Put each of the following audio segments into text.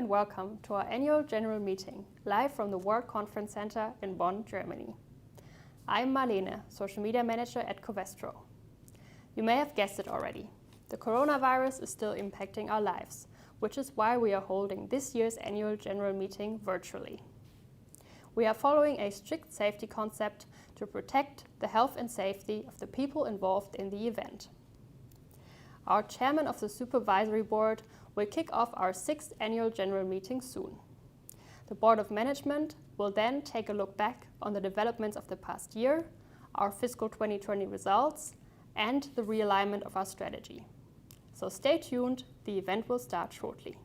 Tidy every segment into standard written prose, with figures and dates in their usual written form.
and welcome to our annual general meeting, live from the World Conference Center in Bonn, Germany. I'm Marlene, Social Media Manager at Covestro. You may have guessed it already. The coronavirus is still impacting our lives, which is why we are holding this year's annual general meeting virtually. We are following a strict safety concept to protect the health and safety of the people involved in the event. Our chairman of the supervisory board will kick off our 6th annual general meeting soon. The Board of Management will then take a look back on the developments of the past year, our fiscal 2020 results, and the realignment of our strategy. So stay tuned, the event will start shortly.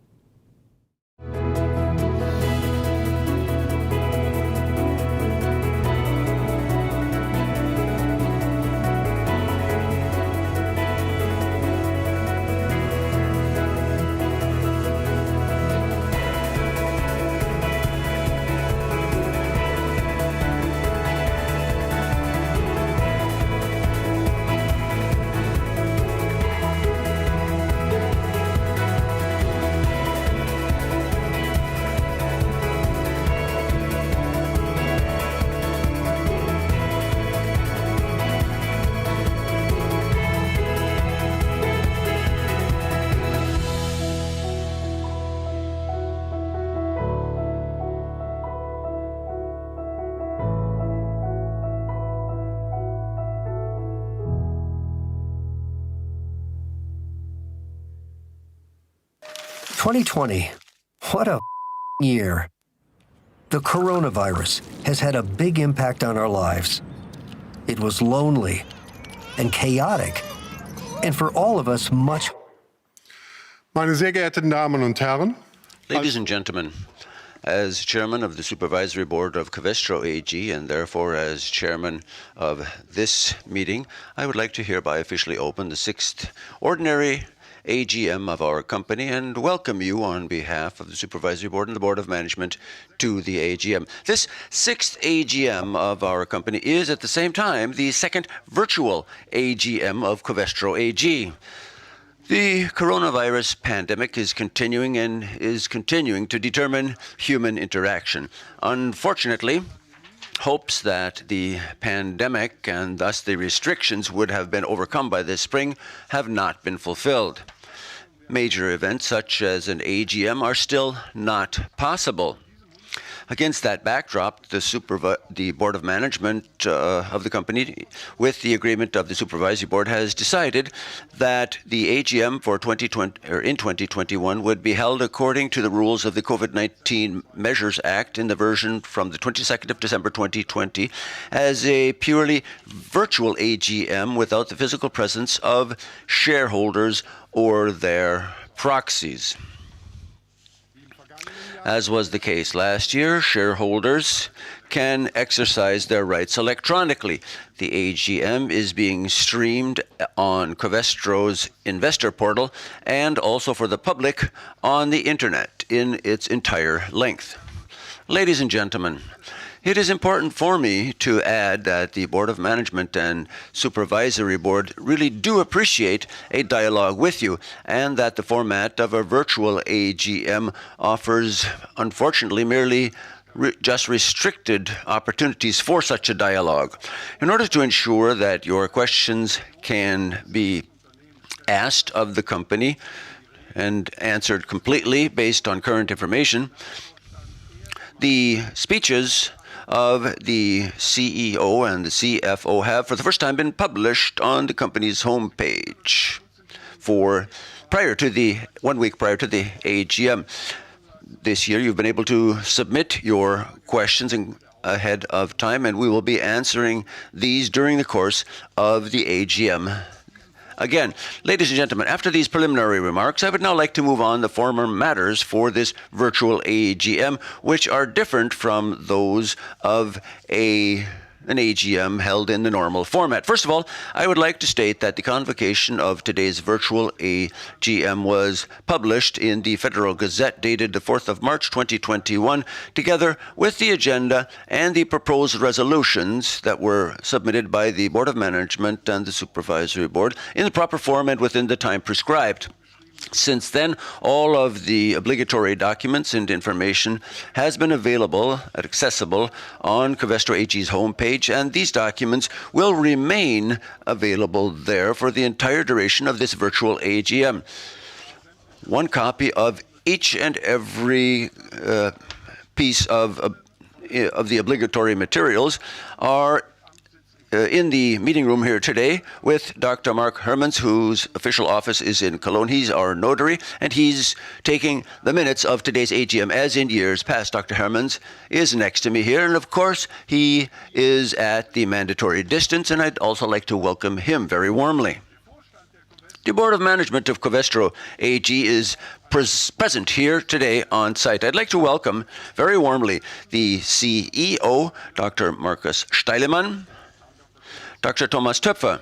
"2020, what a year. The coronavirus has had a big impact on our lives. It was lonely and chaotic, and for all of us, much." Meine sehr geehrten Damen und Herren, Ladies and gentlemen, as chairman of the supervisory board of Covestro AG and therefore as chairman of this meeting, I would like to hereby officially open the 6th ordinary AGM of our company and welcome you on behalf of the Supervisory Board and the Board of Management to the AGM. This 6th AGM of our company is at the same time the 2nd virtual AGM of Covestro AG. The coronavirus pandemic is continuing to determine human interaction. Unfortunately, hopes that the pandemic and thus the restrictions would have been overcome by this spring have not been fulfilled. Major events such as an AGM are still not possible. Against that backdrop, the Board of Management of the company, with the agreement of the Supervisory Board, has decided that the AGM for in 2021 would be held according to the rules of the COVID-19 Measures Act in the version from the 22nd of December 2020 as a purely virtual AGM without the physical presence of shareholders or their proxies. As was the case last year, shareholders can exercise their rights electronically. The AGM is being streamed on Covestro's investor portal and also for the public on the internet in its entire length. Ladies and gentlemen, it is important for me to add that the Board of Management and Supervisory Board really do appreciate a dialogue with you and that the format of a virtual AGM offers, unfortunately, merely just restricted opportunities for such a dialogue. In order to ensure that your questions can be asked of the company and answered completely based on current information, the speeches of the CEO and the CFO have for the first time been published on the company's homepage prior to the 1 week prior to the AGM. This year you've been able to submit your questions ahead of time, and we will be answering these during the course of the AGM. Again, ladies and gentlemen, after these preliminary remarks, I would now like to move on to former matters for this virtual AGM, which are different from those of an AGM held in the normal format. First of all, I would like to state that the convocation of today's virtual AGM was published in the Federal Gazette dated the 4th of March 2021, together with the agenda and the proposed resolutions that were submitted by the Board of Management and the Supervisory Board in the proper form and within the time prescribed. Since then, all of the obligatory documents and information has been available and accessible on Covestro AG's homepage, and these documents will remain available there for the entire duration of this virtual AGM. One copy of each and every piece of the obligatory materials are in the meeting room here today with Dr. Mark Hermans, whose official office is in Cologne. He's our notary, and he's taking the minutes of today's AGM as in years past. Dr. Hermans is next to me here, and of course, he is at the mandatory distance, and I'd also like to welcome him very warmly. The Board of Management of Covestro AG is present here today on site. I'd like to welcome very warmly the CEO, Dr. Markus Steilemann, Dr. Thomas Töpfer,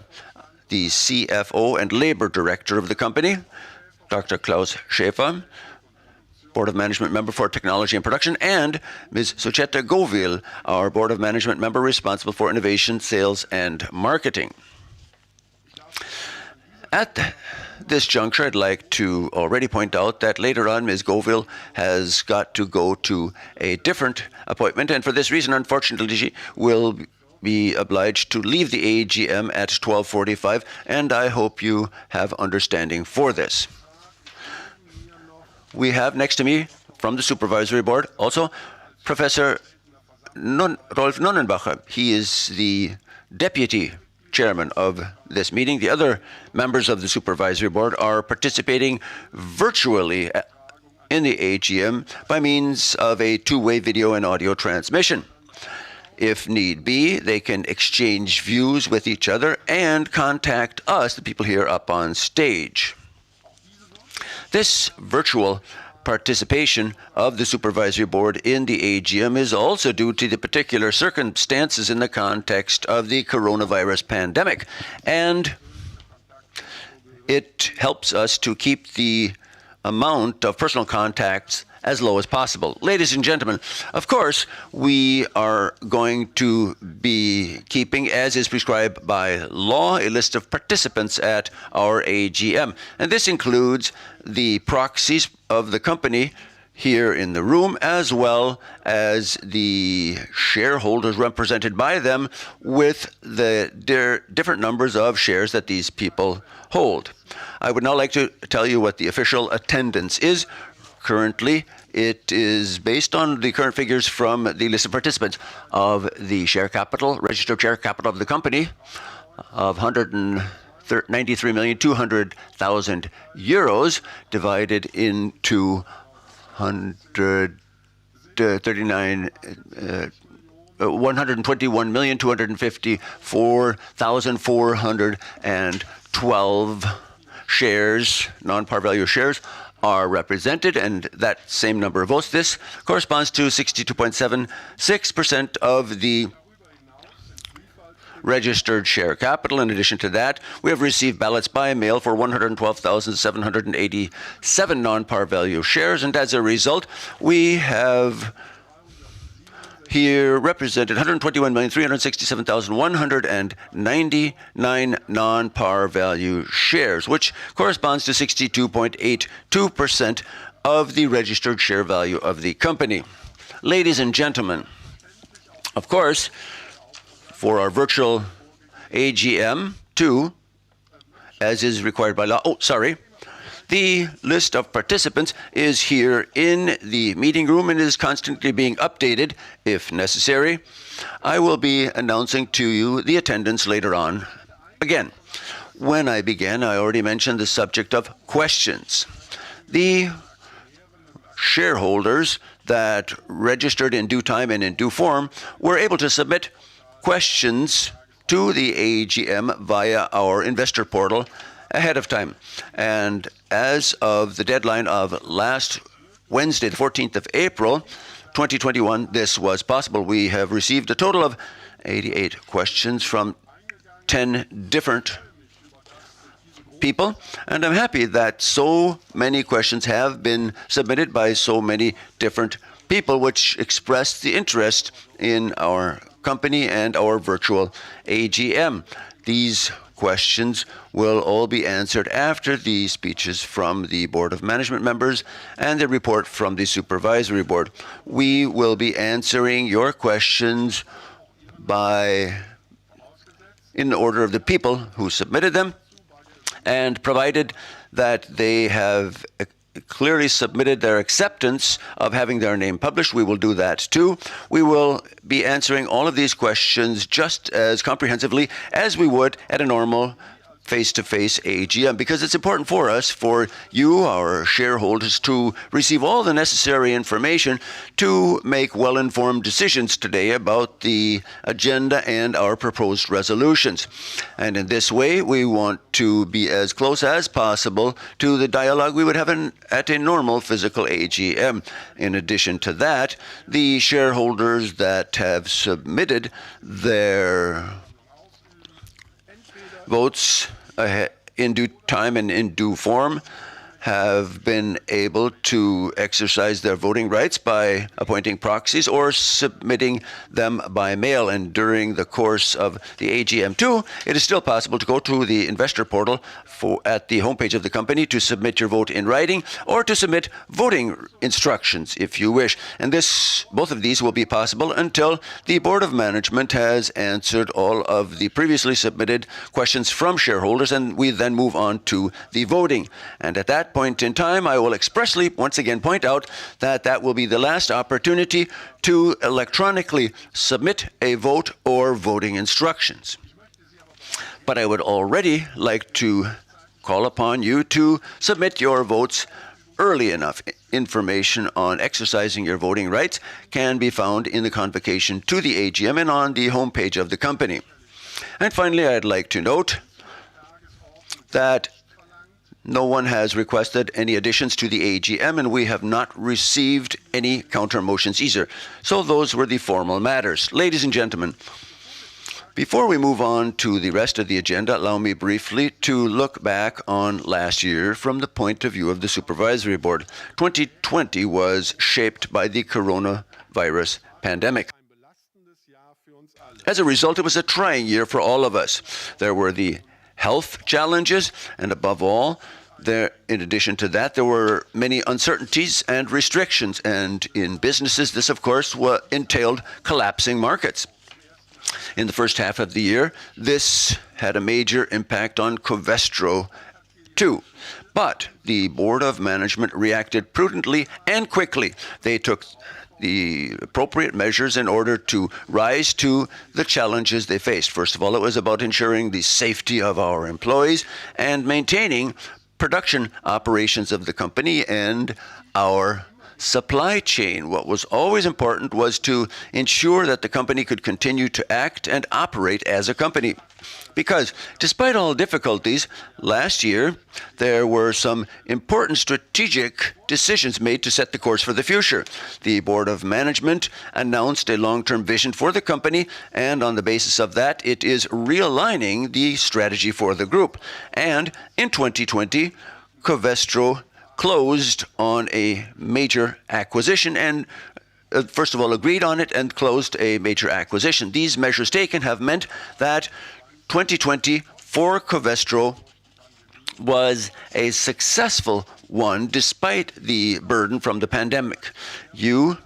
the CFO and Labor Director of the company, Dr. Klaus Schäfer, Board of Management Member for Technology and Production, and Ms. Sucheta Govil, our Board of Management Member responsible for Innovation, Sales, and Marketing. At this juncture, I'd like to already point out that later on, Ms. Govil has got to go to a different appointment, and for this reason, unfortunately, she will be obliged to leave the AGM at 12:45, and I hope you have understanding for this. We have next to me from the Supervisory Board also Professor Rolf Nonnenbacher. He is the Deputy Chairman of this meeting. The other members of the Supervisory Board are participating virtually in the AGM by means of a two-way video and audio transmission. If need be, they can exchange views with each other and contact us, the people here up on stage. This virtual participation of the Supervisory Board in the AGM is also due to the particular circumstances in the context of the coronavirus pandemic, and it helps us to keep the amount of personal contacts as low as possible. Ladies and gentlemen, of course, we are going to be keeping, as is prescribed by law, a list of participants at our AGM. And this includes the proxies of the company here in the room, as well as the shareholders represented by them with the different numbers of shares that these people hold. I would now like to tell you what the official attendance is. Currently, it is based on the current figures from the list of participants of the share capital, registered share capital of the company of 193,200,000 euros divided into 121,254,412 shares, non-par value shares, are represented, and that same number of votes. This corresponds to 62.76% of the registered share capital. In addition to that, we have received ballots by mail for 112,787 non-par value shares, and as a result, we have here represented 121,367,199 non-par value shares, which corresponds to 62.82% of the registered share value of the company. Ladies and gentlemen, of course, for our virtual AGM too, as is required by law, the list of participants is here in the meeting room and is constantly being updated if necessary. I will be announcing to you the attendance later on. Again, when I began, I already mentioned the subject of questions. The shareholders that registered in due time and in due form were able to submit questions to the AGM via our investor portal ahead of time. And as of the deadline of last Wednesday, the 14th of April, 2021, this was possible. We have received a total of 88 questions from 10 different people, and I'm happy that so many questions have been submitted by so many different people, which expressed the interest in our company and our virtual AGM. These questions will all be answered after the speeches from the Board of Management members and the report from the Supervisory Board. We will be answering your questions in the order of the people who submitted them, and provided that they have clearly submitted their acceptance of having their name published, we will do that too. We will be answering all of these questions just as comprehensively as we would at a normal face-to-face AGM, because it's important for us, for you, our shareholders, to receive all the necessary information to make well-informed decisions today about the agenda and our proposed resolutions. And in this way, we want to be as close as possible to the dialogue we would have at a normal physical AGM. In addition to that, the shareholders that have submitted their votes in due time and in due form have been able to exercise their voting rights by appointing proxies or submitting them by mail. And during the course of the AGM too, it is still possible to go to the investor portal at the homepage of the company to submit your vote in writing or to submit voting instructions if you wish. And both of these will be possible until the Board of Management has answered all of the previously submitted questions from shareholders, and we then move on to the voting. And at that point in time, I will expressly once again point out that that will be the last opportunity to electronically submit a vote or voting instructions. But I would already like to call upon you to submit your votes early enough. Information on exercising your voting rights can be found in the convocation to the AGM and on the homepage of the company. And finally, I'd like to note that no one has requested any additions to the AGM, and we have not received any counter motions either. So those were the formal matters. Ladies and gentlemen, before we move on to the rest of the agenda, allow me briefly to look back on last year from the point of view of the Supervisory Board. 2020 was shaped by the coronavirus pandemic. As a result, it was a trying year for all of us. There were the health challenges, and above all, in addition to that, there were many uncertainties and restrictions. And in businesses, this, of course, entailed collapsing markets. In the first half of the year, this had a major impact on Covestro too. But the Board of Management reacted prudently and quickly. They took the appropriate measures in order to rise to the challenges they faced. First of all, it was about ensuring the safety of our employees and maintaining production operations of the company and our supply chain. What was always important was to ensure that the company could continue to act and operate as a company. Because despite all difficulties, last year there were some important strategic decisions made to set the course for the future. The Board of Management announced a long-term vision for the company, and on the basis of that, it is realigning the strategy for the group. And in 2020, Covestro closed on a major acquisition and first of all agreed on it and closed a major acquisition. These measures taken have meant that 2020 for Covestro was a successful one despite the burden from the pandemic. You,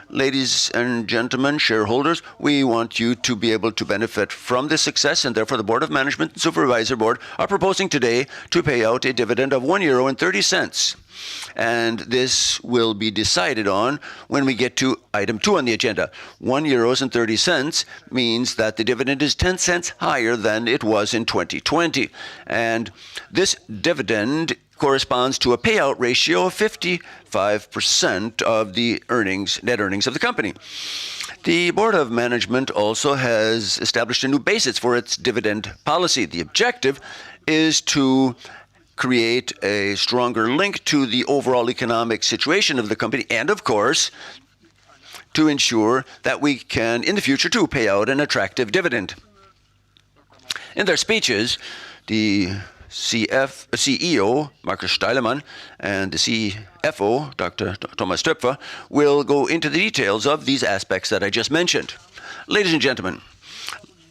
ladies and gentlemen, shareholders, we want you to be able to benefit from this success, and therefore the Board of Management and Supervisory Board are proposing today to pay out a dividend of €1.30. And this will be decided on when we get to item 2 on the agenda. €1.30 means that the dividend is 10 cents higher than it was in 2020. And this dividend corresponds to a payout ratio of 55% of the net earnings of the company. The Board of Management also has established a new basis for its dividend policy. The objective is to create a stronger link to the overall economic situation of the company and, of course, to ensure that we can, in the future, too, pay out an attractive dividend. In their speeches, the CEO, Markus Steilemann, and the CFO, Dr. Thomas Töpfer, will go into the details of these aspects that I just mentioned. Ladies and gentlemen,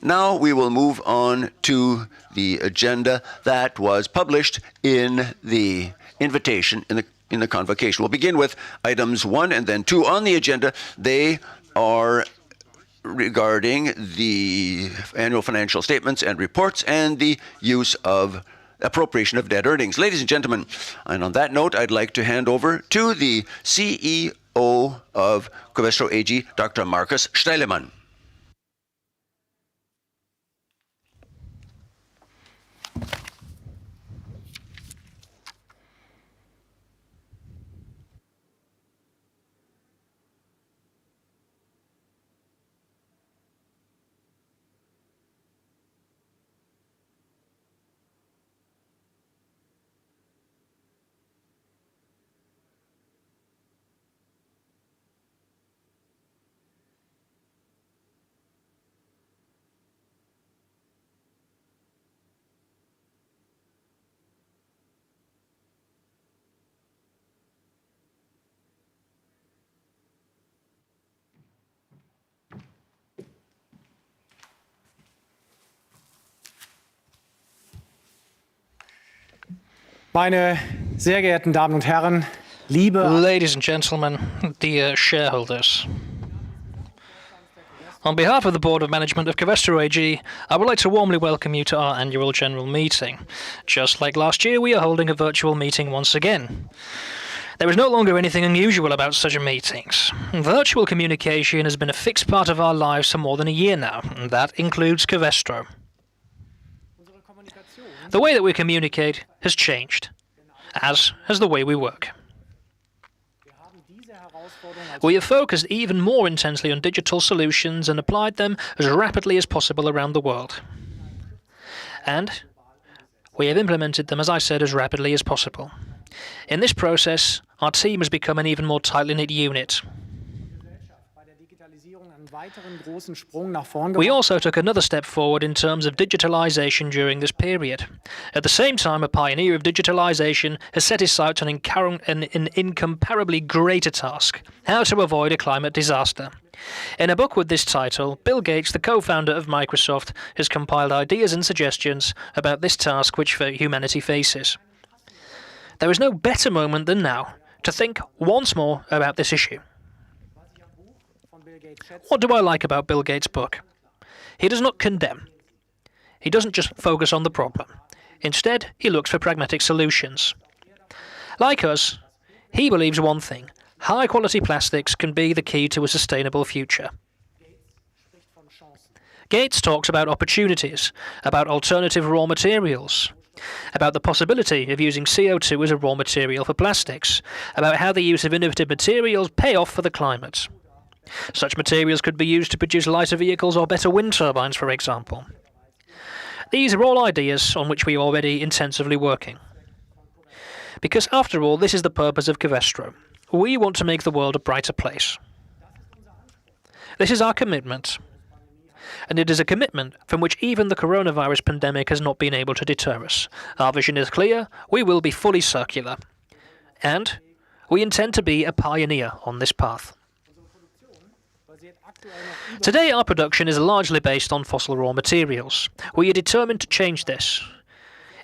Now we will move on to the agenda that was published in the invitation, in the convocation. We'll begin with items 1 and then 2 on the agenda. They are regarding the annual financial statements and reports and the use of appropriation of net earnings. Ladies and gentlemen, and on that note, I'd like to hand over to the CEO of Covestro AG, Dr. Markus Steilemann. Meine sehr geehrten Damen und Herren, liebe Ladies and gentlemen, dear shareholders. On behalf of the Board of Management of Covestro AG, I would like to warmly welcome you to our annual general meeting. Just like last year, we are holding a virtual meeting once again. There is no longer anything unusual about such meetings. Virtual communication has been a fixed part of our lives for more than a year now, and that includes Covestro. The way that we communicate has changed, as has the way we work. We have focused even more intensely on digital solutions and applied them as rapidly as possible around the world. And we have implemented them, as I said, as rapidly as possible. In this process, our team has become an even more tightly knit unit. We also took another step forward in terms of digitalization during this period. At the same time, a pioneer of digitalization has set his sights on an incomparably greater task: how to avoid a climate disaster. In a book with this title, Bill Gates, the co-founder of Microsoft, has compiled ideas and suggestions about this task which humanity faces. There is no better moment than now to think once more about this issue. What do I like about Bill Gates' book? He does not condemn. He doesn't just focus on the problem. Instead, he looks for pragmatic solutions. Like us, he believes one thing: high-quality plastics can be the key to a sustainable future. Gates talks about opportunities, about alternative raw materials, about the possibility of using CO2 as a raw material for plastics, about how the use of innovative materials pay off for the climate. Such materials could be used to produce lighter vehicles or better wind turbines, for example. These are all ideas on which we are already intensively working. Because after all, this is the purpose of Covestro. We want to make the world a brighter place. This is our commitment. And it is a commitment from which even the coronavirus pandemic has not been able to deter us. Our vision is clear: we will be fully circular. And we intend to be a pioneer on this path. Today, our production is largely based on fossil raw materials. We are determined to change this.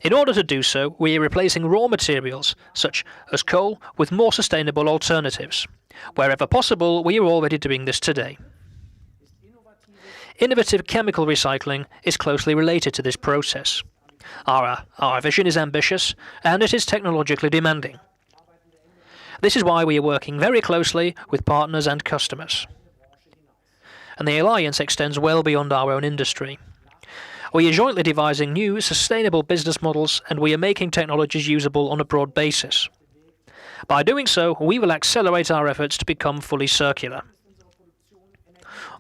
In order to do so, we are replacing raw materials, such as coal, with more sustainable alternatives. Wherever possible, we are already doing this today. Innovative chemical recycling is closely related to this process. Our vision is ambitious, and it is technologically demanding. This is why we are working very closely with partners and customers. And the alliance extends well beyond our own industry. We are jointly devising new, sustainable business models, and we are making technologies usable on a broad basis. By doing so, we will accelerate our efforts to become fully circular.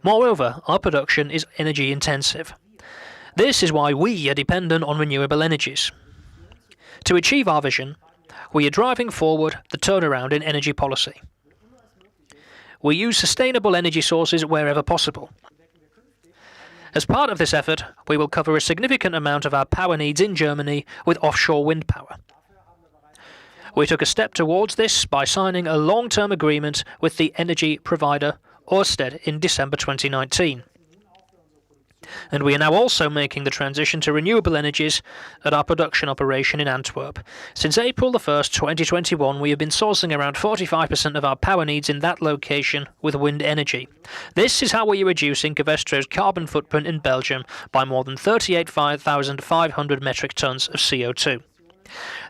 Moreover, our production is energy intensive. This is why we are dependent on renewable energies. To achieve our vision, we are driving forward the turnaround in energy policy. We use sustainable energy sources wherever possible. As part of this effort, we will cover a significant amount of our power needs in Germany with offshore wind power. We took a step towards this by signing a long-term agreement with the energy provider Ørsted in December 2019. And we are now also making the transition to renewable energies at our production operation in Antwerp. Since April the 1st, 2021, we have been sourcing around 45% of our power needs in that location with wind energy. This is how we are reducing Covestro's carbon footprint in Belgium by more than 38,500 metric tons of CO2.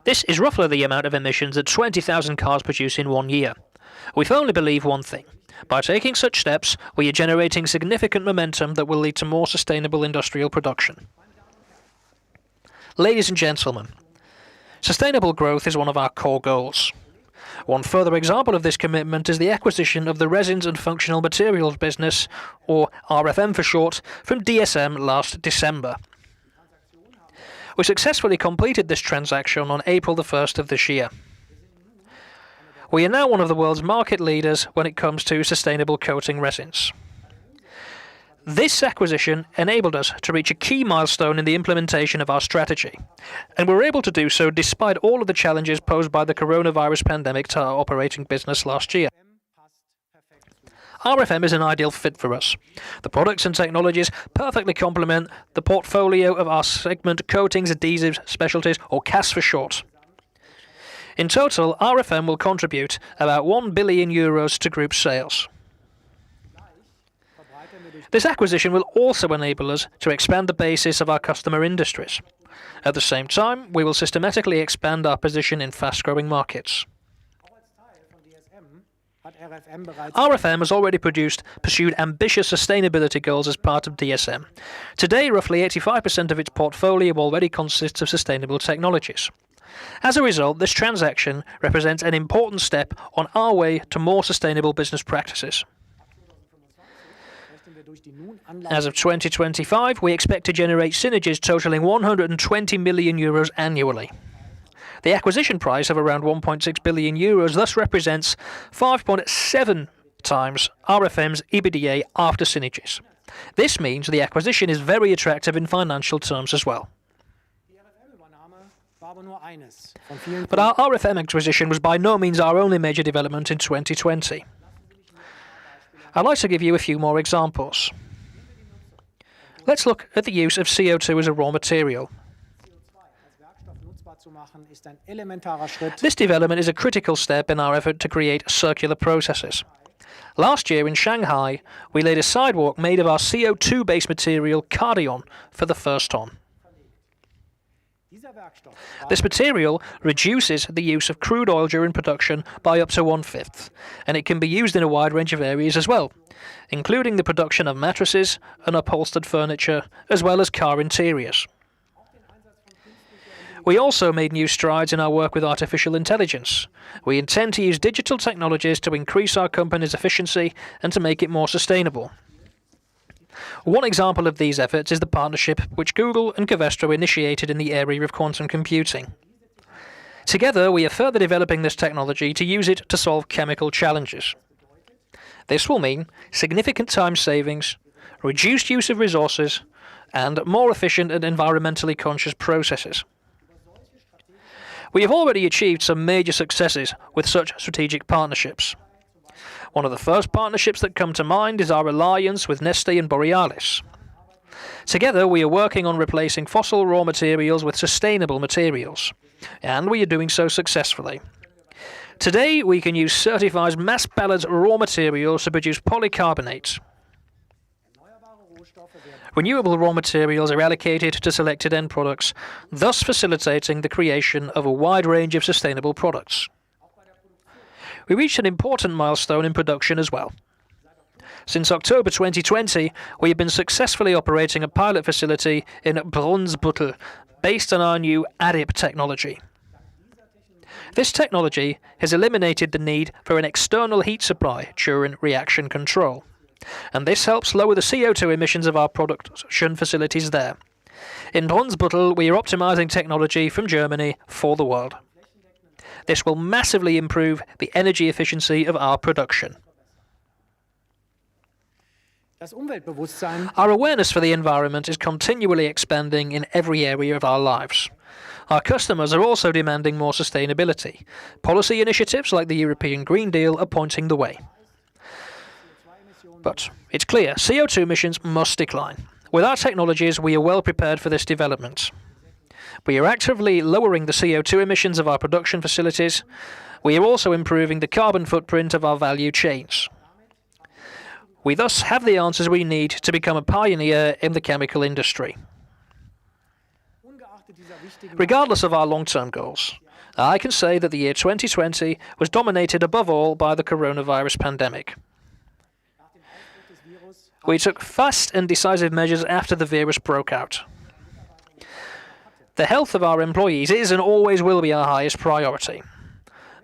This is roughly the amount of emissions that 20,000 cars produce in 1 year. We firmly believe one thing. By taking such steps, we are generating significant momentum that will lead to more sustainable industrial production. Ladies and gentlemen, sustainable growth is one of our core goals. One further example of this commitment is the acquisition of the Resins and Functional Materials business, or RFM for short, from DSM last December. We successfully completed this transaction on April the 1st of this year. We are now one of the world's market leaders when it comes to sustainable coating resins. This acquisition enabled us to reach a key milestone in the implementation of our strategy, and we were able to do so despite all of the challenges posed by the coronavirus pandemic to our operating business last year. RFM is an ideal fit for us. The products and technologies perfectly complement the portfolio of our segment Coatings, Adhesives, Specialties, or CAS for short. In total, RFM will contribute about €1 billion to group sales. This acquisition will also enable us to expand the basis of our customer industries. At the same time, we will systematically expand our position in fast-growing markets. RFM has already pursued ambitious sustainability goals as part of DSM. Today, roughly 85% of its portfolio already consists of sustainable technologies. As a result, this transaction represents an important step on our way to more sustainable business practices. As of 2025, we expect to generate synergies totaling €120 million annually. The acquisition price of around €1.6 billion thus represents 5.7 times RFM's EBITDA after synergies. This means the acquisition is very attractive in financial terms as well. But our RFM acquisition was by no means our only major development in 2020. I'd like to give you a few more examples. Let's look at the use of CO2 as a raw material. This development is a critical step in our effort to create circular processes. Last year in Shanghai, we laid a sidewalk made of our CO2-based material Cardion for the first time. This material reduces the use of crude oil during production by up to 1/5, and it can be used in a wide range of areas as well, including the production of mattresses and upholstered furniture, as well as car interiors. We also made new strides in our work with artificial intelligence. We intend to use digital technologies to increase our company's efficiency and to make it more sustainable. One example of these efforts is the partnership which Google and Covestro initiated in the area of quantum computing. Together, we are further developing this technology to use it to solve chemical challenges. This will mean significant time savings, reduced use of resources, and more efficient and environmentally conscious processes. We have already achieved some major successes with such strategic partnerships. One of the first partnerships that come to mind is our alliance with Neste and Borealis. Together, we are working on replacing fossil raw materials with sustainable materials, and we are doing so successfully. Today, we can use certified mass balance raw materials to produce polycarbonates. Renewable raw materials are allocated to selected end products, thus facilitating the creation of a wide range of sustainable products. We reached an important milestone in production as well. Since October 2020, we have been successfully operating a pilot facility in Brunsbüttel based on our new ADIP technology. This technology has eliminated the need for an external heat supply during reaction control, and this helps lower the CO2 emissions of our production facilities there. In Brunsbüttel, we are optimizing technology from Germany for the world. This will massively improve the energy efficiency of our production. Our awareness for the environment is continually expanding in every area of our lives. Our customers are also demanding more sustainability. Policy initiatives like the European Green Deal are pointing the way. But it's clear CO2 emissions must decline. With our technologies, we are well prepared for this development. We are actively lowering the CO2 emissions of our production facilities. We are also improving the carbon footprint of our value chains. We thus have the answers we need to become a pioneer in the chemical industry. Regardless of our long-term goals, I can say that the year 2020 was dominated above all by the coronavirus pandemic. We took fast and decisive measures after the virus broke out. The health of our employees is and always will be our highest priority.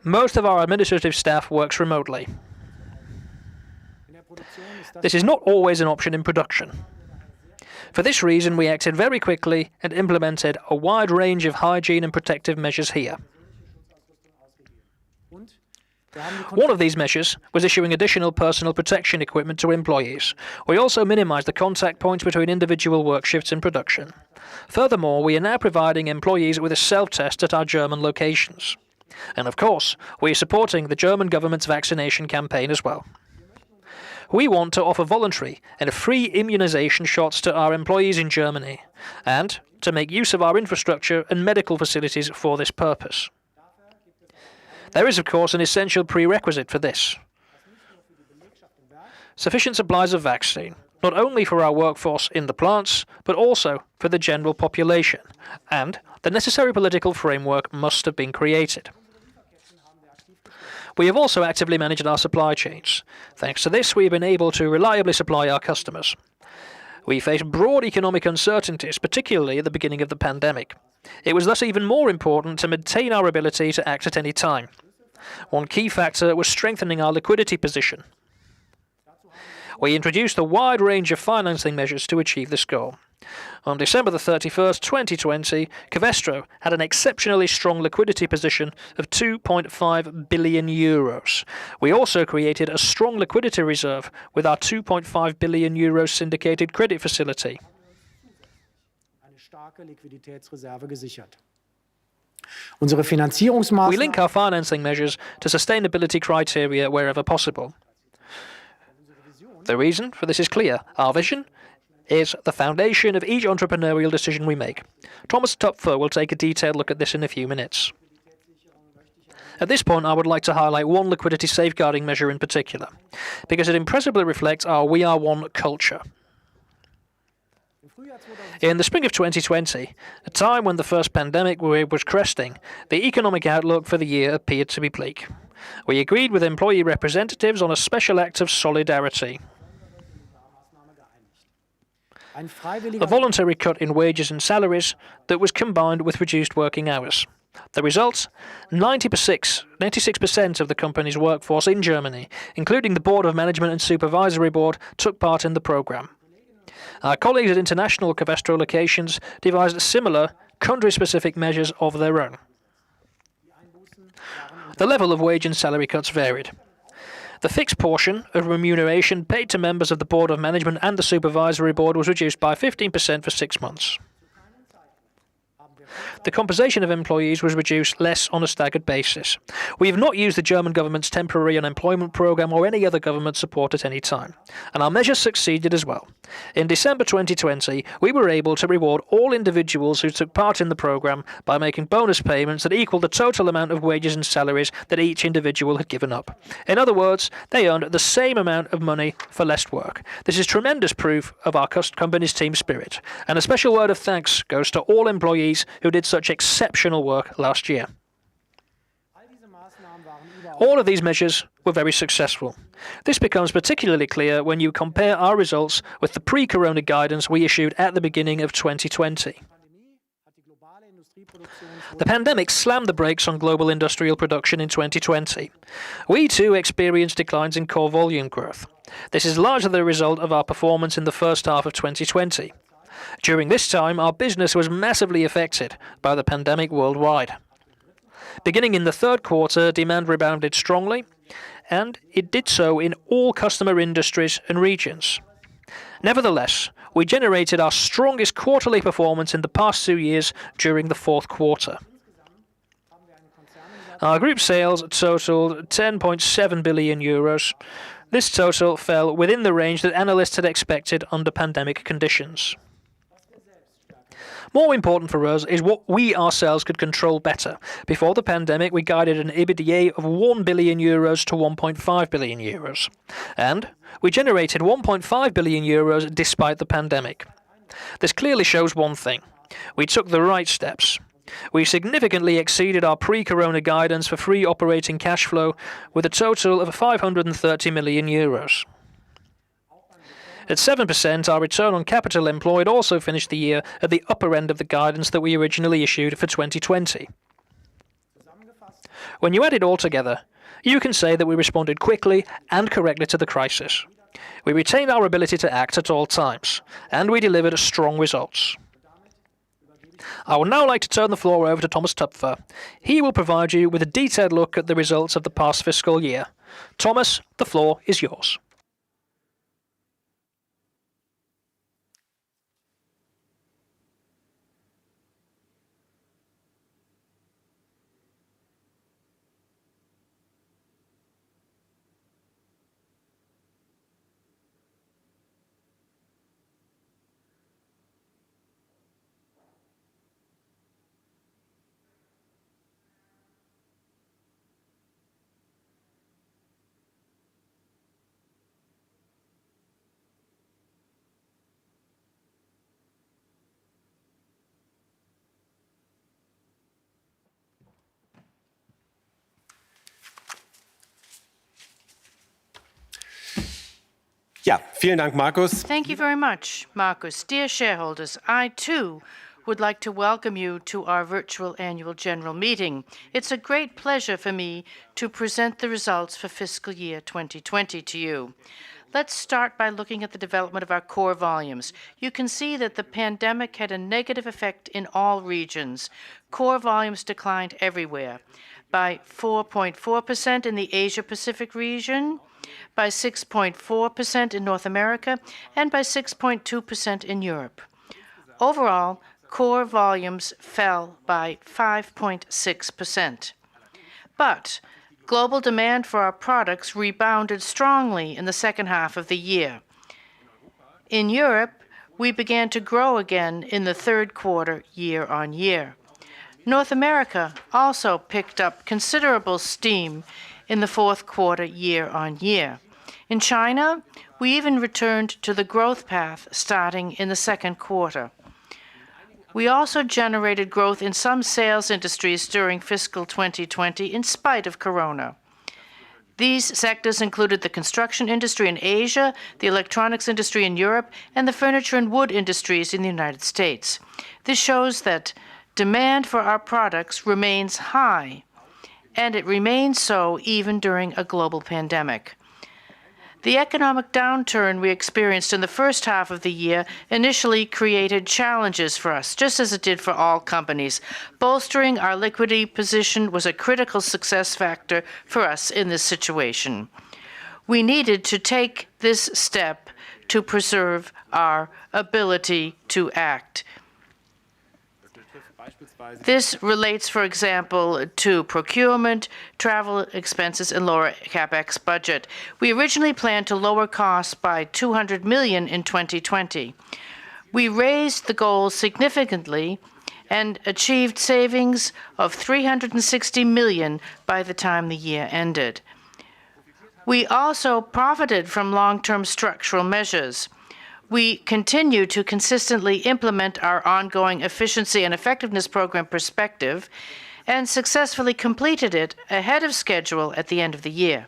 Most of our administrative staff works remotely. This is not always an option in production. For this reason, we acted very quickly and implemented a wide range of hygiene and protective measures here. One of these measures was issuing additional personal protection equipment to employees. We also minimized the contact points between individual work shifts in production. Furthermore, we are now providing employees with a self-test at our German locations. And of course, we are supporting the German government's vaccination campaign as well. We want to offer voluntary and free immunization shots to our employees in Germany, and to make use of our infrastructure and medical facilities for this purpose. There is, of course, an essential prerequisite for this: sufficient supplies of vaccine, not only for our workforce in the plants, but also for the general population, and the necessary political framework must have been created. We have also actively managed our supply chains. Thanks to this, we have been able to reliably supply our customers. We faced broad economic uncertainties, particularly at the beginning of the pandemic. It was thus even more important to maintain our ability to act at any time. One key factor was strengthening our liquidity position. We introduced a wide range of financing measures to achieve this goal. On December 31st, 2020, Covestro had an exceptionally strong liquidity position of 2.5 billion euros. We also created a strong liquidity reserve with our 2.5 billion euro syndicated credit facility. We link our financing measures to sustainability criteria wherever possible. The reason for this is clear. Our vision is the foundation of each entrepreneurial decision we make. Thomas Tupfer will take a detailed look at this in a few minutes. At this point, I would like to highlight one liquidity safeguarding measure in particular, because it impressively reflects our We Are One culture. In the spring of 2020, a time when the first pandemic wave was cresting, the economic outlook for the year appeared to be bleak. We agreed with employee representatives on a special act of solidarity: a voluntary cut in wages and salaries that was combined with reduced working hours. The result? 96% of the company's workforce in Germany, including the Board of Management and Supervisory Board, took part in the program. Our colleagues at international Covestro locations devised similar country-specific measures of their own. The level of wage and salary cuts varied. The fixed portion of remuneration paid to members of the Board of Management and the Supervisory Board was reduced by 15% for 6 months. The compensation of employees was reduced less on a staggered basis. We have not used the German government's temporary unemployment program or any other government support at any time, and our measures succeeded as well. In December 2020, we were able to reward all individuals who took part in the program by making bonus payments that equaled the total amount of wages and salaries that each individual had given up. In other words, they earned the same amount of money for less work. This is tremendous proof of our company's team spirit, and a special word of thanks goes to all employees who did such exceptional work last year. All of these measures were very successful. This becomes particularly clear when you compare our results with the pre-corona guidance we issued at the beginning of 2020. The pandemic slammed the brakes on global industrial production in 2020. We too experienced declines in core volume growth. This is largely the result of our performance in the first half of 2020. During this time, our business was massively affected by the pandemic worldwide. Beginning in the third quarter, demand rebounded strongly, and it did so in all customer industries and regions. Nevertheless, we generated our strongest quarterly performance in the past 2 years during the fourth quarter. Our group sales totaled 10.7 billion euros. This total fell within the range that analysts had expected under pandemic conditions. More important for us is what we ourselves could control better. Before the pandemic, we guided an EBITDA of 1 billion euros to 1.5 billion euros. And we generated 1.5 billion euros despite the pandemic. This clearly shows one thing. We took the right steps. We significantly exceeded our pre-corona guidance for free operating cash flow with a total of 530 million euros. At 7%, our return on capital employed also finished the year at the upper end of the guidance that we originally issued for 2020. When you add it all together, you can say that we responded quickly and correctly to the crisis. We retained our ability to act at all times, and we delivered strong results. I would now like to turn the floor over to Thomas Töpfer. He will provide you with a detailed look at the results of the past fiscal year. Thomas, the floor is yours. Ja, vielen Dank, Markus. Thank you very much, Markus. Dear shareholders, I too would like to welcome you to our virtual annual general meeting. It's a great pleasure for me to present the results for fiscal year 2020 to you. Let's start by looking at the development of our core volumes. You can see that the pandemic had a negative effect in all regions. Core volumes declined everywhere, by 4.4% in the Asia-Pacific region, by 6.4% in North America, and by 6.2% in Europe. Overall, core volumes fell by 5.6%. But global demand for our products rebounded strongly in the second half of the year. In Europe, we began to grow again in the third quarter year-on-year. North America also picked up considerable steam in the fourth quarter year-on-year. In China, we even returned to the growth path starting in the second quarter. We also generated growth in some sales industries during fiscal 2020 in spite of Corona. These sectors included the construction industry in Asia, the electronics industry in Europe, and the furniture and wood industries in the United States. This shows that demand for our products remains high, and it remains so even during a global pandemic. The economic downturn we experienced in the first half of the year initially created challenges for us, just as it did for all companies. Bolstering our liquidity position was a critical success factor for us in this situation. We needed to take this step to preserve our ability to act. This relates, for example, to procurement, travel expenses, and lower CapEx budget. We originally planned to lower costs by 200 million in 2020. We raised the goal significantly and achieved savings of 360 million by the time the year ended. We also profited from long-term structural measures. We continue to consistently implement our ongoing efficiency and effectiveness program Perspective and successfully completed it ahead of schedule at the end of the year.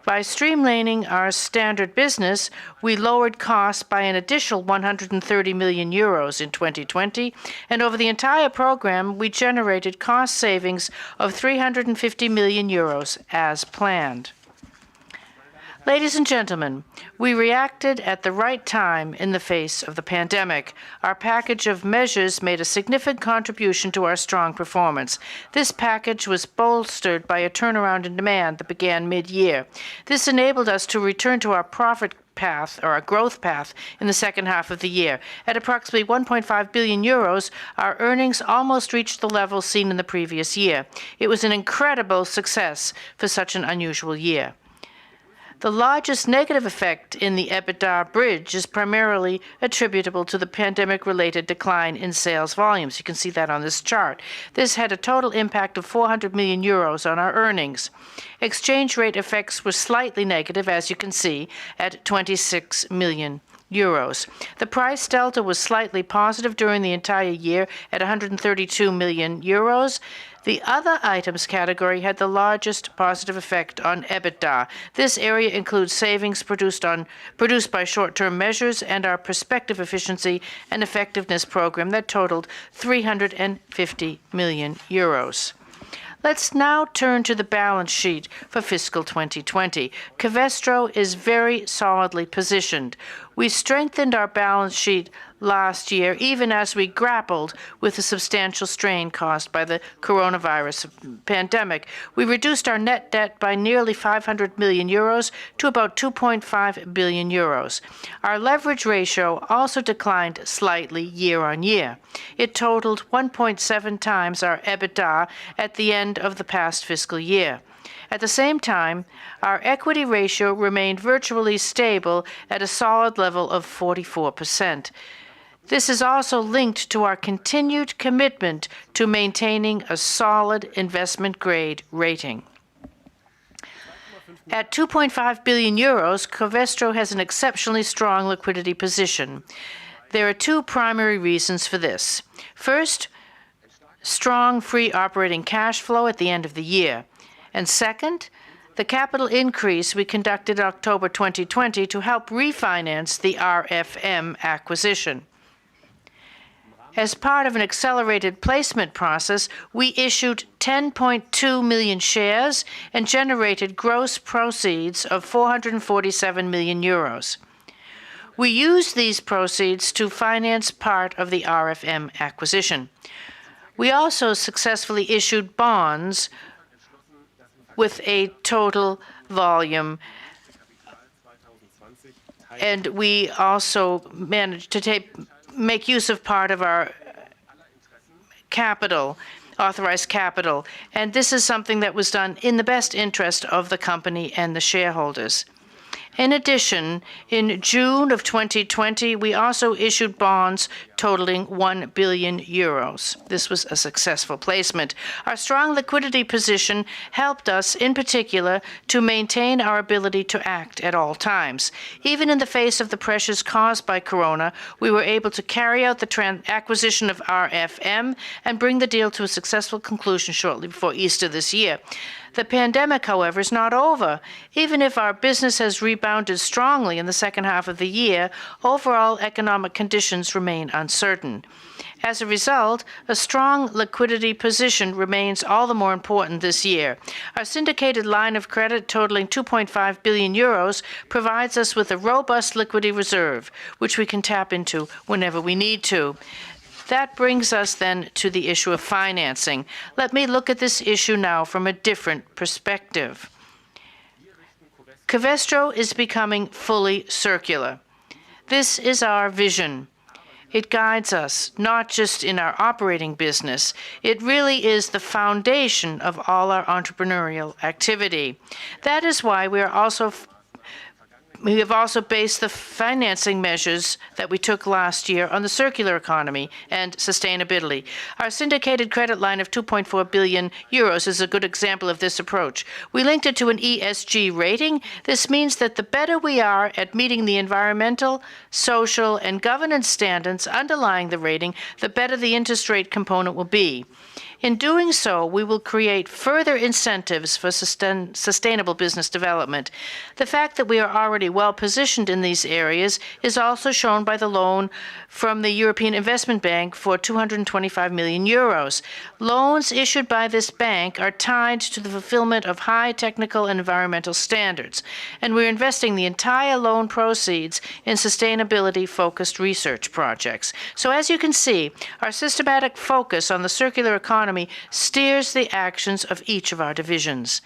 By streamlining our standard business, we lowered costs by an additional 130 million euros in 2020, and over the entire program, we generated cost savings of 350 million euros as planned. Ladies and gentlemen, we reacted at the right time in the face of the pandemic. Our package of measures made a significant contribution to our strong performance. This package was bolstered by a turnaround in demand that began mid-year. This enabled us to return to our profit path, or a growth path, in the second half of the year. At approximately 1.5 billion euros, our earnings almost reached the level seen in the previous year. It was an incredible success for such an unusual year. The largest negative effect in the EBITDA bridge is primarily attributable to the pandemic-related decline in sales volumes. You can see that on this chart. This had a total impact of 400 million euros on our earnings. Exchange rate effects were slightly negative, as you can see, at 26 million euros. The price delta was slightly positive during the entire year at 132 million euros. The other items category had the largest positive effect on EBITDA. This area includes savings produced by short-term measures and our prospective efficiency and effectiveness program that totaled 350 million euros. Let's now turn to the balance sheet for fiscal 2020. Covestro is very solidly positioned. We strengthened our balance sheet last year, even as we grappled with the substantial strain caused by the coronavirus pandemic. We reduced our net debt by nearly 500 million euros to about 2.5 billion euros. Our leverage ratio also declined slightly year on year. It totaled 1.7 times our EBITDA at the end of the past fiscal year. At the same time, our equity ratio remained virtually stable at a solid level of 44%. This is also linked to our continued commitment to maintaining a solid investment-grade rating. At 2.5 billion euros, Covestro has an exceptionally strong liquidity position. There are two primary reasons for this. First, strong free operating cash flow at the end of the year. And second, the capital increase we conducted in October 2020 to help refinance the RFM acquisition. As part of an accelerated placement process, we issued 10.2 million shares and generated gross proceeds of 447 million euros. We used these proceeds to finance part of the RFM acquisition. We also successfully issued bonds with a total volume, and we also managed to make use of part of our capital, authorized capital, and this is something that was done in the best interest of the company and the shareholders. In addition, in June of 2020, we also issued bonds totaling 1 billion euros. This was a successful placement. Our strong liquidity position helped us, in particular, to maintain our ability to act at all times. Even in the face of the pressures caused by Corona, we were able to carry out the acquisition of RFM and bring the deal to a successful conclusion shortly before Easter this year. The pandemic, however, is not over. Even if our business has rebounded strongly in the second half of the year, overall economic conditions remain uncertain. As a result, a strong liquidity position remains all the more important this year. Our syndicated line of credit totaling 2.5 billion euros provides us with a robust liquidity reserve, which we can tap into whenever we need to. That brings us then to the issue of financing. Let me look at this issue now from a different perspective. Covestro is becoming fully circular. This is our vision. It guides us, not just in our operating business. It really is the foundation of all our entrepreneurial activity. That is why we have also based the financing measures that we took last year on the circular economy and sustainability. Our syndicated credit line of 2.4 billion euros is a good example of this approach. We linked it to an ESG rating. This means that the better we are at meeting the environmental, social, and governance standards underlying the rating, the better the interest rate component will be. In doing so, we will create further incentives for sustainable business development. The fact that we are already well positioned in these areas is also shown by the loan from the European Investment Bank for 225 million euros. Loans issued by this bank are tied to the fulfillment of high technical and environmental standards, and we're investing the entire loan proceeds in sustainability-focused research projects. So as you can see, our systematic focus on the circular economy steers the actions of each of our divisions.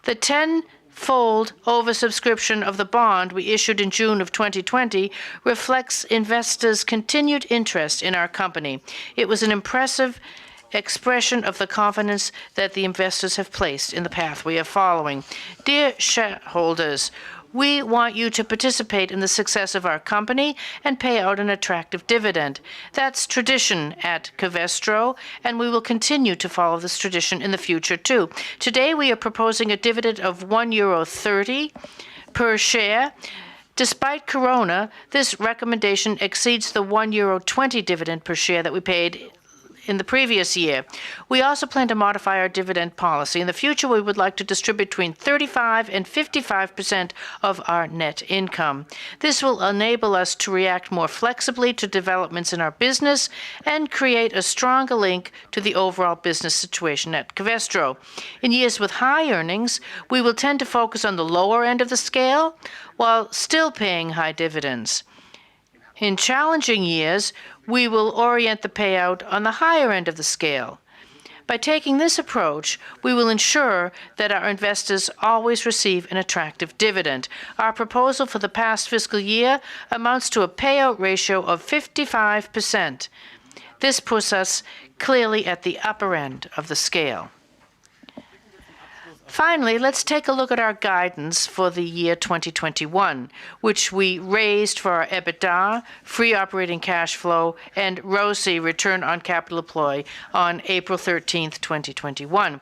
The 10 fold oversubscription of the bond we issued in June of 2020 reflects investors' continued interest in our company. It was an impressive expression of the confidence that the investors have placed in the path we are following. Dear shareholders, we want you to participate in the success of our company and pay out an attractive dividend. That's tradition at Covestro, and we will continue to follow this tradition in the future too. Today we are proposing a dividend of €1.30 per share. Despite Corona, this recommendation exceeds the €1.20 dividend per share that we paid in the previous year. We also plan to modify our dividend policy. In the future, we would like to distribute between 35 and 55% of our net income. This will enable us to react more flexibly to developments in our business and create a stronger link to the overall business situation at Covestro. In years with high earnings, we will tend to focus on the lower end of the scale while still paying high dividends. In challenging years, we will orient the payout on the higher end of the scale. By taking this approach, we will ensure that our investors always receive an attractive dividend. Our proposal for the past fiscal year amounts to a payout ratio of 55%. This puts us clearly at the upper end of the scale. Finally, let's take a look at our guidance for the year 2021, which we raised for our EBITDA, free operating cash flow, and ROCE, return on capital employed, on April 13, 2021.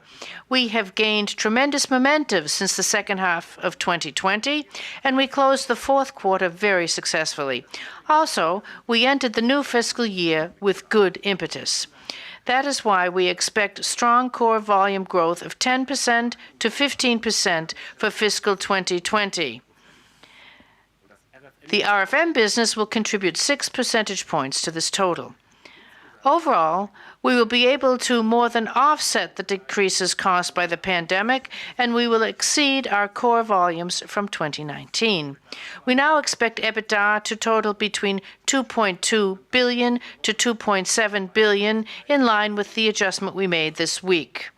We have gained tremendous momentum since the second half of 2020, and we closed the fourth quarter very successfully. Also, we entered the new fiscal year with good impetus. That is why we expect strong core volume growth of 10% to 15% for fiscal 2020. The RFM business will contribute 6 percentage points to this total. Overall, we will be able to more than offset the decreases caused by the pandemic, and we will exceed our core volumes from 2019. We now expect EBITDA to total between $2.2 billion to $2.7 billion, in line with the adjustment we made this week.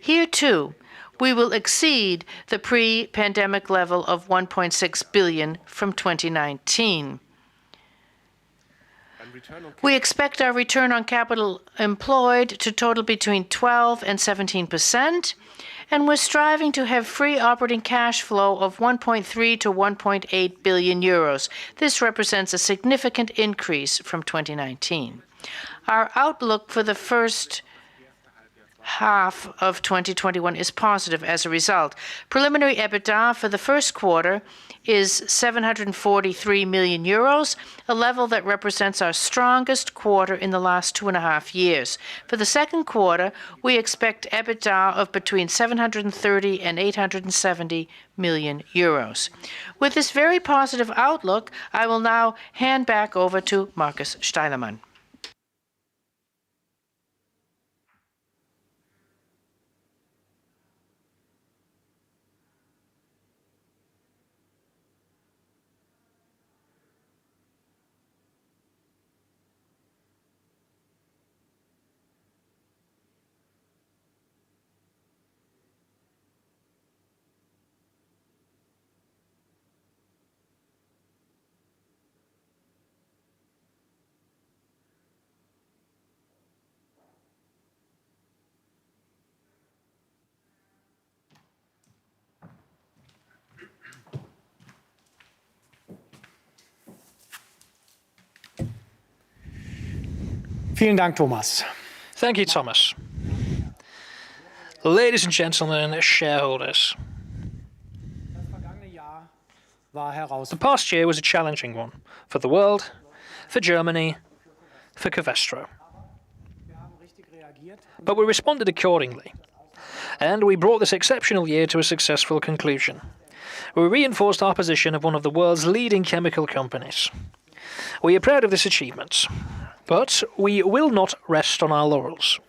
Here, too, we will exceed the pre-pandemic level of $1.6 billion from 2019. We expect our return on capital employed to total between 12 and 17%, and we're striving to have free operating cash flow of 1.3 to 1.8 billion euros. This represents a significant increase from 2019. Our outlook for the first half of 2021 is positive as a result. Preliminary EBITDA for the first quarter is 743 million euros, a level that represents our strongest quarter in the last 2.5 years. For the second quarter, we expect EBITDA of between 730 and 870 million euros. With this very positive outlook, I will now hand back over to Markus Steilemann. Vielen Dank, Thomas. Thank you, Thomas. Ladies and gentlemen, shareholders. The past year was a challenging one for the world, for Germany, for Covestro. But we responded accordingly, and we brought this exceptional year to a successful conclusion. We reinforced our position of one of the world's leading chemical companies. We are proud of this achievement, but we will not rest on our laurels.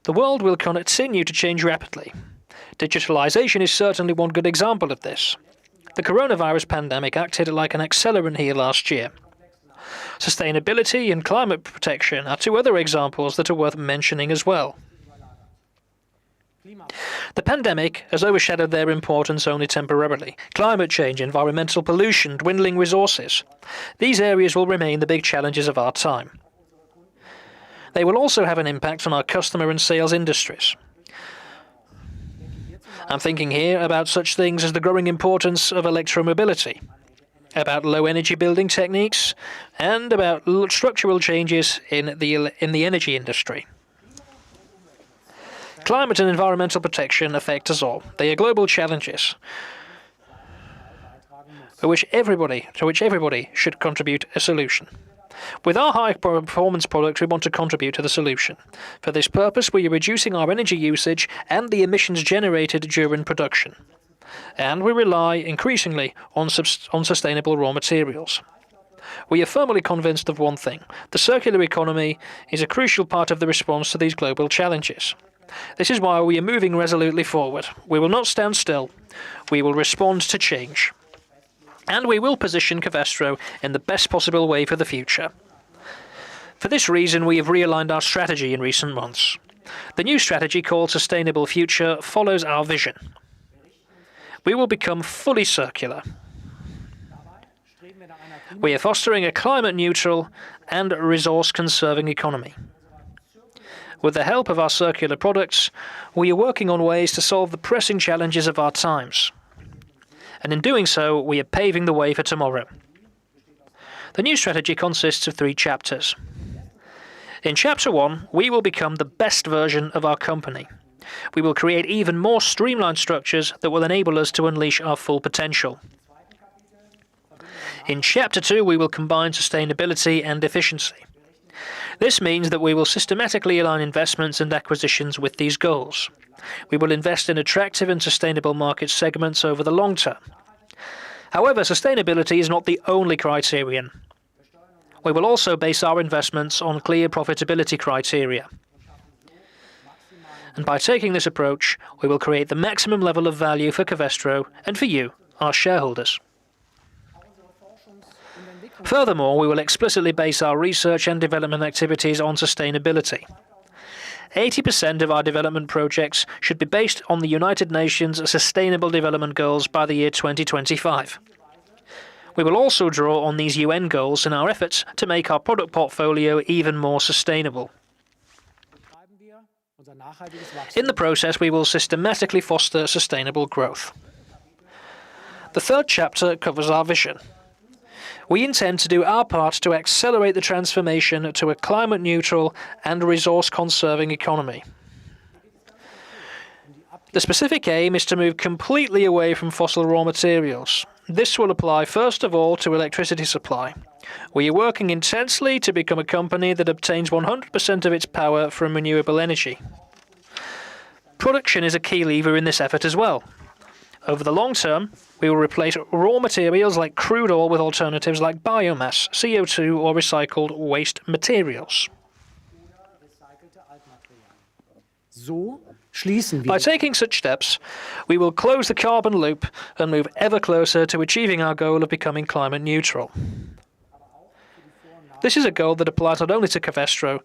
The world will continue to change rapidly. Digitalization is certainly one good example of this. The coronavirus pandemic acted like an accelerant here last year. Sustainability and climate protection are two other examples that are worth mentioning as well. The pandemic has overshadowed their importance only temporarily. Climate change, environmental pollution, dwindling resources. These areas will remain the big challenges of our time. They will also have an impact on our customer and sales industries. I'm thinking here about such things as the growing importance of electromobility, about low-energy building techniques, and about structural changes in the energy industry. Climate and environmental protection affect us all. They are global challenges to which everybody should contribute a solution. With our high-performance products, we want to contribute to the solution. For this purpose, we are reducing our energy usage and the emissions generated during production. And we rely increasingly on sustainable raw materials. We are firmly convinced of one thing: the circular economy is a crucial part of the response to these global challenges. This is why we are moving resolutely forward. We will not stand still. We will respond to change. And we will position Covestro in the best possible way for the future. For this reason, we have realigned our strategy in recent months. The new strategy, called Sustainable Future, follows our vision. We will become fully circular. We are fostering a climate-neutral and resource-conserving economy. With the help of our circular products, we are working on ways to solve the pressing challenges of our times. And in doing so, we are paving the way for tomorrow. The new strategy consists of 3 chapters. In Chapter 1, we will become the best version of our company. We will create even more streamlined structures that will enable us to unleash our full potential. In Chapter 2, we will combine sustainability and efficiency. This means that we will systematically align investments and acquisitions with these goals. We will invest in attractive and sustainable market segments over the long term. However, sustainability is not the only criterion. We will also base our investments on clear profitability criteria. And by taking this approach, we will create the maximum level of value for Covestro and for you, our shareholders. Furthermore, we will explicitly base our research and development activities on sustainability. 80% of our development projects should be based on the United Nations Sustainable Development Goals by the year 2025. We will also draw on these UN goals in our efforts to make our product portfolio even more sustainable. In the process, we will systematically foster sustainable growth. The 3rd chapter covers our vision. We intend to do our part to accelerate the transformation to a climate-neutral and resource-conserving economy. The specific aim is to move completely away from fossil raw materials. This will apply first of all to electricity supply. We are working intensely to become a company that obtains 100% of its power from renewable energy. Production is a key lever in this effort as well. Over the long term, we will replace raw materials like crude oil with alternatives like biomass, CO2 or recycled waste materials. By taking such steps, we will close the carbon loop and move ever closer to achieving our goal of becoming climate neutral. This is a goal that applies not only to Covestro,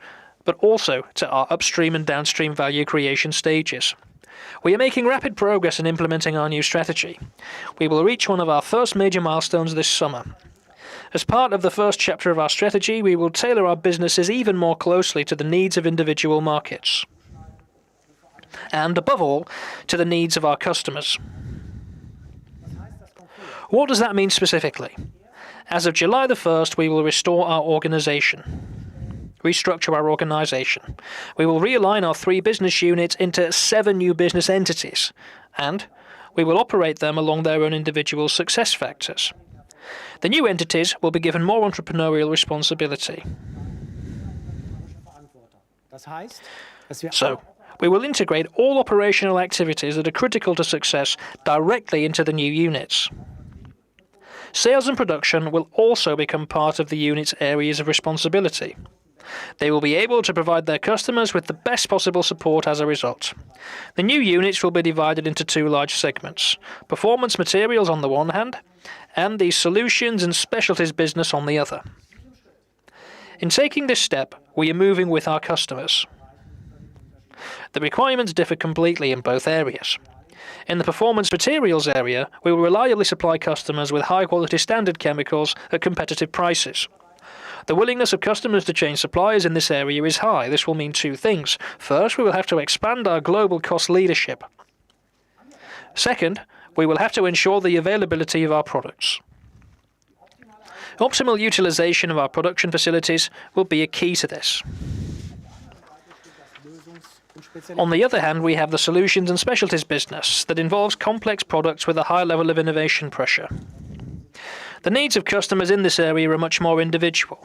but also to our upstream and downstream value creation stages. We are making rapid progress in implementing our new strategy. We will reach one of our first major milestones this summer. As part of the 1st chapter of our strategy, we will tailor our businesses even more closely to the needs of individual markets. And above all, to the needs of our customers. What does that mean specifically? As of July the 1st, we will restructure our organization. We will realign our 3 business units into 7 new business entities, and we will operate them along their own individual success factors. The new entities will be given more entrepreneurial responsibility. So, we will integrate all operational activities that are critical to success directly into the new units. Sales and production will also become part of the unit's areas of responsibility. They will be able to provide their customers with the best possible support as a result. The new units will be divided into 2 large segments: performance materials on the one hand, and the solutions and specialties business on the other. In taking this step, we are moving with our customers. The requirements differ completely in both areas. In the performance materials area, we will reliably supply customers with high-quality standard chemicals at competitive prices. The willingness of customers to change suppliers in this area is high. This will mean two things. First, we will have to expand our global cost leadership. Second, we will have to ensure the availability of our products. Optimal utilization of our production facilities will be a key to this. On the other hand, we have the solutions and specialties business that involves complex products with a high level of innovation pressure. The needs of customers in this area are much more individual.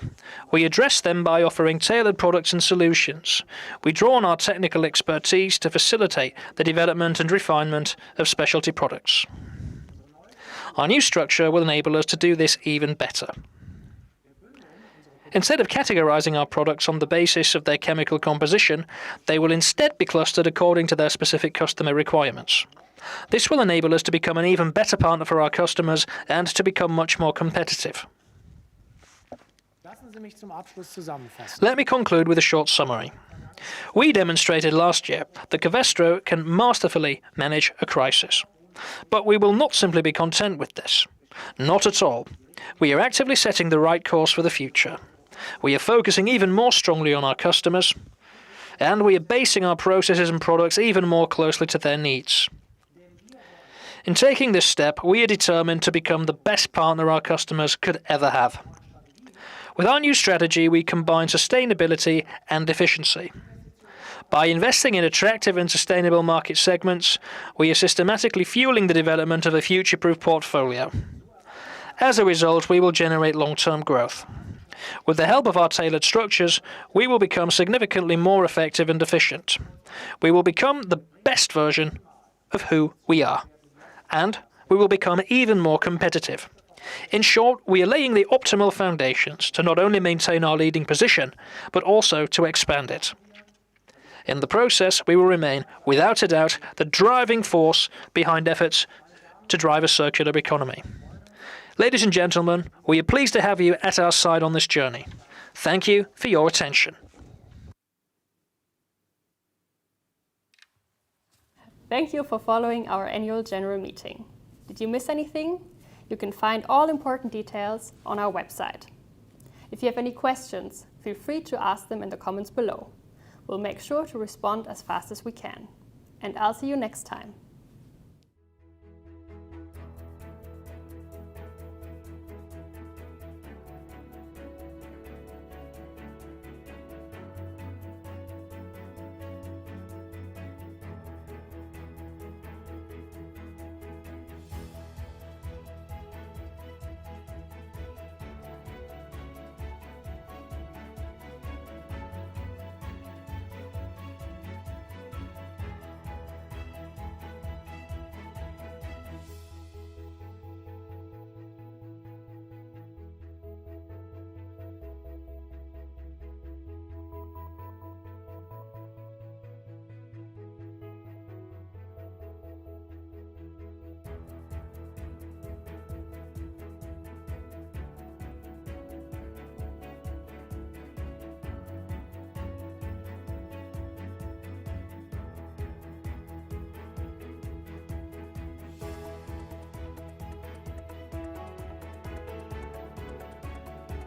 We address them by offering tailored products and solutions. We draw on our technical expertise to facilitate the development and refinement of specialty products. Our new structure will enable us to do this even better. Instead of categorizing our products on the basis of their chemical composition, they will instead be clustered according to their specific customer requirements. This will enable us to become an even better partner for our customers and to become much more competitive. Let me conclude with a short summary. We demonstrated last year that Covestro can masterfully manage a crisis. But we will not simply be content with this. Not at all. We are actively setting the right course for the future. We are focusing even more strongly on our customers, and we are basing our processes and products even more closely to their needs. In taking this step, we are determined to become the best partner our customers could ever have. With our new strategy, we combine sustainability and efficiency. By investing in attractive and sustainable market segments, we are systematically fueling the development of a future-proof portfolio. As a result, we will generate long-term growth. With the help of our tailored structures, we will become significantly more effective and efficient. We will become the best version of who we are. And we will become even more competitive. In short, we are laying the optimal foundations to not only maintain our leading position, but also to expand it. In the process, we will remain, without a doubt, the driving force behind efforts to drive a circular economy. Ladies and gentlemen, we are pleased to have you at our side on this journey. Thank you for your attention. Thank you for following our annual general meeting. Did you miss anything? You can find all important details on our website. If you have any questions, feel free to ask them in the comments below. We'll make sure to respond as fast as we can. And I'll see you next time.